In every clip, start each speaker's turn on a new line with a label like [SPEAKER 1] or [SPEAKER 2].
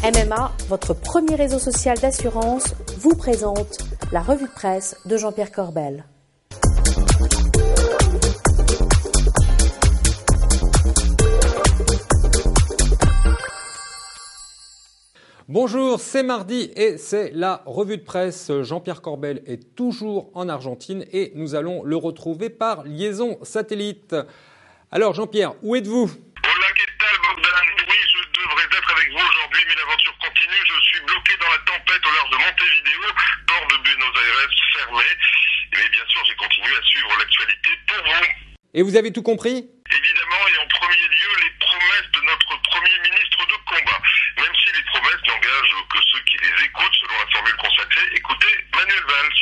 [SPEAKER 1] MMA, votre premier réseau social d'assurance, vous présente la revue de presse de Jean-Pierre Corbel.
[SPEAKER 2] Bonjour, c'est mardi et c'est la revue de presse. Jean-Pierre Corbel est toujours en Argentine et nous allons le retrouver par liaison satellite. Alors Jean-Pierre, où êtes-vous ?
[SPEAKER 3] Hola, que tal, Bogdan? Oui, je devrais être avec vous aujourd'hui, mais l'aventure continue. Je suis bloqué dans la tempête au large de Montevideo, port de Buenos Aires fermé. Mais bien sûr, j'ai continué à suivre l'actualité pour vous.
[SPEAKER 2] Et vous avez tout compris ?
[SPEAKER 3] Évidemment, et en premier lieu, les promesses de notre Premier ministre de combat. Même si les promesses n'engagent que ceux qui les écoutent, selon la formule consacrée, écoutez Manuel Valls.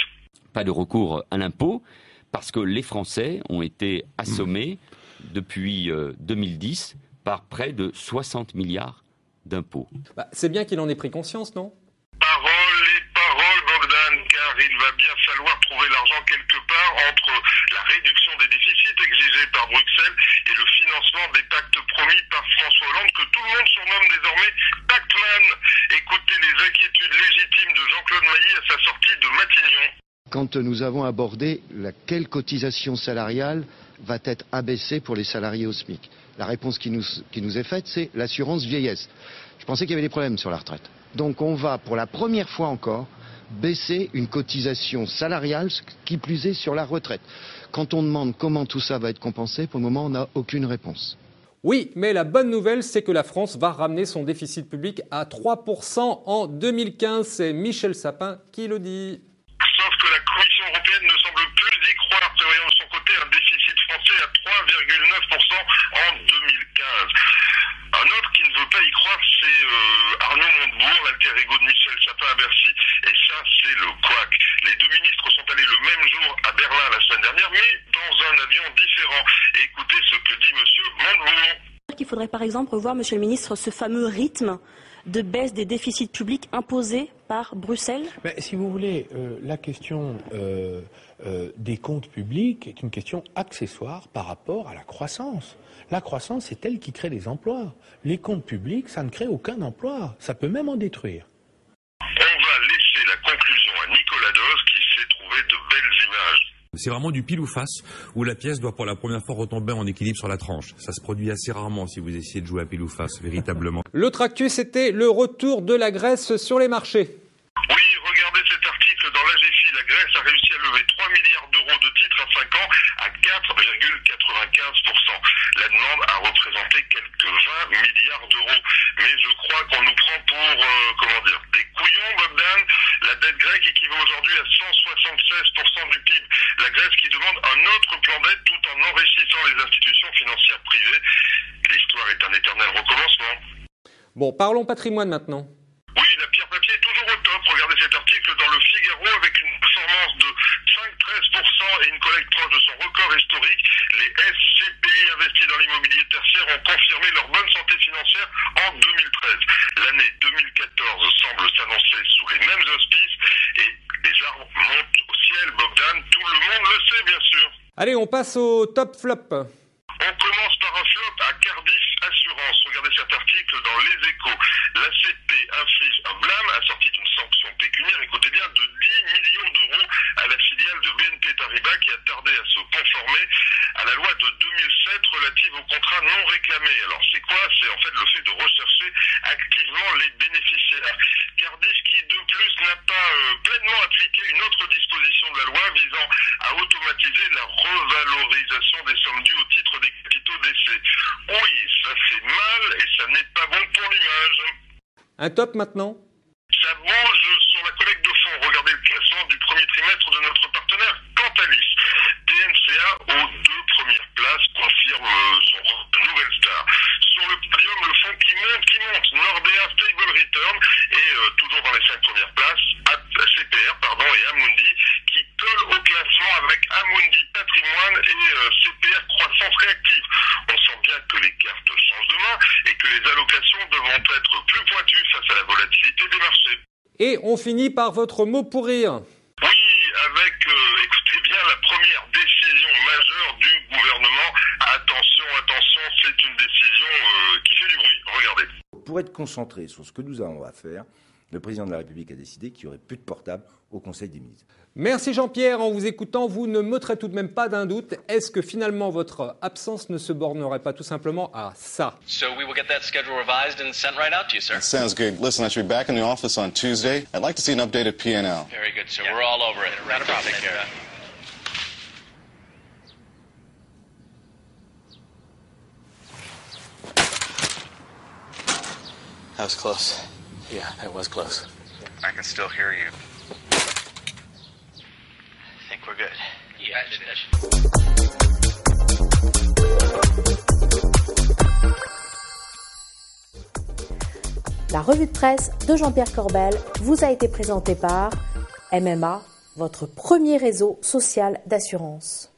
[SPEAKER 4] Pas de recours à l'impôt, parce que les Français ont été assommés depuis 2010 par près de 60 milliards d'impôts.
[SPEAKER 2] C'est bien qu'il en ait pris conscience, non ?
[SPEAKER 3] Paroles et paroles, Bogdan, car il va bien falloir trouver l'argent quelque part entre la réduction des déficits exigés par Bruxelles et le financement des pactes promis par François Hollande, que tout le monde surnomme désormais Pactman. Écoutez les inquiétudes légitimes de Jean-Claude Mailly à sa sortie de Matignon.
[SPEAKER 5] Quand nous avons abordé quelle cotisation salariale va être abaissée pour les salariés au SMIC, la réponse qui nous est faite, c'est l'assurance vieillesse. Je pensais qu'il y avait des problèmes sur la retraite. Donc on va, pour la première fois encore, baisser une cotisation salariale, qui plus est sur la retraite. Quand on demande comment tout ça va être compensé, pour le moment, on n'a aucune réponse.
[SPEAKER 2] Oui, mais la bonne nouvelle, c'est que la France va ramener son déficit public à 3% en 2015. C'est Michel Sapin qui le dit.
[SPEAKER 3] Sauf que la Commission européenne ne semble plus y croire, prévoyant de son côté un déficit français à 3,9% en 2015. Un autre qui ne veut pas y croire, c'est Arnaud Montebourg, l'alter ego de Michel Sapin à Bercy. Et ça, c'est le couac. Les deux ministres sont allés le même jour à Berlin la semaine dernière, mais dans un avion différent. Et écoutez ce que dit monsieur Montebourg.
[SPEAKER 6] Il faudrait par exemple revoir, monsieur le ministre, ce fameux rythme de baisse des déficits publics imposés par Bruxelles.
[SPEAKER 7] Si vous voulez, la question des comptes publics est une question accessoire par rapport à la croissance. La croissance, c'est elle qui crée des emplois. Les comptes publics, ça ne crée aucun emploi. Ça peut même en détruire.
[SPEAKER 3] On va laisser la conclusion à Nicolas Dos, qui s'est trouvé de belles images.
[SPEAKER 8] C'est vraiment du pile ou face, où la pièce doit pour la première fois retomber en équilibre sur la tranche. Ça se produit assez rarement si vous essayez de jouer à pile ou face, véritablement.
[SPEAKER 2] L'autre actu, c'était le retour de la Grèce sur les marchés.
[SPEAKER 3] Oui, regardez cet article dans l'AGFI. La Grèce a réussi à lever 3 milliards d'euros de titres à 5 ans à 4,95%. La demande a représenté quelques 20 milliards d'euros. Mais je crois qu'on nous prend pour, des couillons, Bogdan. La dette grecque équivaut aujourd'hui à 176% du PIB. La Grèce qui demande un autre plan d'aide tout en enrichissant les institutions financières privées. L'histoire est un éternel recommencement.
[SPEAKER 2] Bon, parlons patrimoine maintenant.
[SPEAKER 3] Oui, la pierre papier est toujours au top. Regardez cet article dans le Figaro avec une performance de 5,13% et une collecte proche de son record historique. Les SCPI investis dans l'immobilier tertiaire ont confirmé leur bonne santé financière en 2013. L'année 2014 semble s'annoncer sous les mêmes auspices et les arbres montent au ciel, Bogdan. Tout le monde le sait, bien sûr.
[SPEAKER 2] Allez, on passe au top flop.
[SPEAKER 3] On commence par un flop à Cardiff Assurance. Regardez cet article dans Les Échos. L'ACP inflige un blâme, assorti d'une sanction pécuniaire, écoutez bien, de 10 millions d'euros à la filiale de BNP Paribas qui a tardé à se conformer à la loi de 2007 relative aux contrats non réclamés. Alors c'est quoi ? C'est en fait le fait de rechercher activement les bénéficiaires. Cardiff qui de plus n'a pas pleinement appliqué une autre disposition de la loi visant à automatiser la revalorisation des sommes dues au titre des capitaux d'essai. Oui, ça fait mal et ça n'est pas bon pour l'image.
[SPEAKER 2] Un top maintenant ?
[SPEAKER 3] Ça bouge sur la collecte de fonds. Regardez le classement du premier trimestre de notre partenaire Cantalis. DNCA aux 2 premières places confirme son nouvelle star. Sur le podium, le fonds qui monte, Nordea Stable Return et toujours dans les 5 premières places, CPR et Amundi qui collent au classement avec Amundi Patrimoine et CPR Croissance Réactive. On sent bien que les cartes changent de main et que les allocations devront être plus pointues face à la volatilité des marchés.
[SPEAKER 2] Et on finit par votre mot pour rire.
[SPEAKER 3] Oui, avec, écoutez bien, la première décision majeure du gouvernement. Attention, c'est une décision qui fait du bruit. Regardez.
[SPEAKER 9] pour être concentré sur ce que nous avons à faire, le président de la République a décidé qu'il n'y aurait plus de portable au Conseil des ministres.
[SPEAKER 2] Merci Jean-Pierre. En vous écoutant, vous ne m'ôterez tout de même pas d'un doute. Est-ce que finalement votre absence ne se bornerait pas tout simplement à ça?
[SPEAKER 10] So we will get that schedule revised and sent right out to you, sir.
[SPEAKER 11] That sounds good. Listen, I should be back in the office on Tuesday. I'd like to see an updated P&L.
[SPEAKER 10] Very good, sir. Yeah. We're all over it. Not a problem. Take care.
[SPEAKER 12] That was close. Yeah, that was close.
[SPEAKER 10] I can still hear you.
[SPEAKER 12] I think we're good.
[SPEAKER 10] Yeah.
[SPEAKER 1] La revue de presse de Jean-Pierre Corbel vous a été présentée par MMA, votre premier réseau social d'assurance.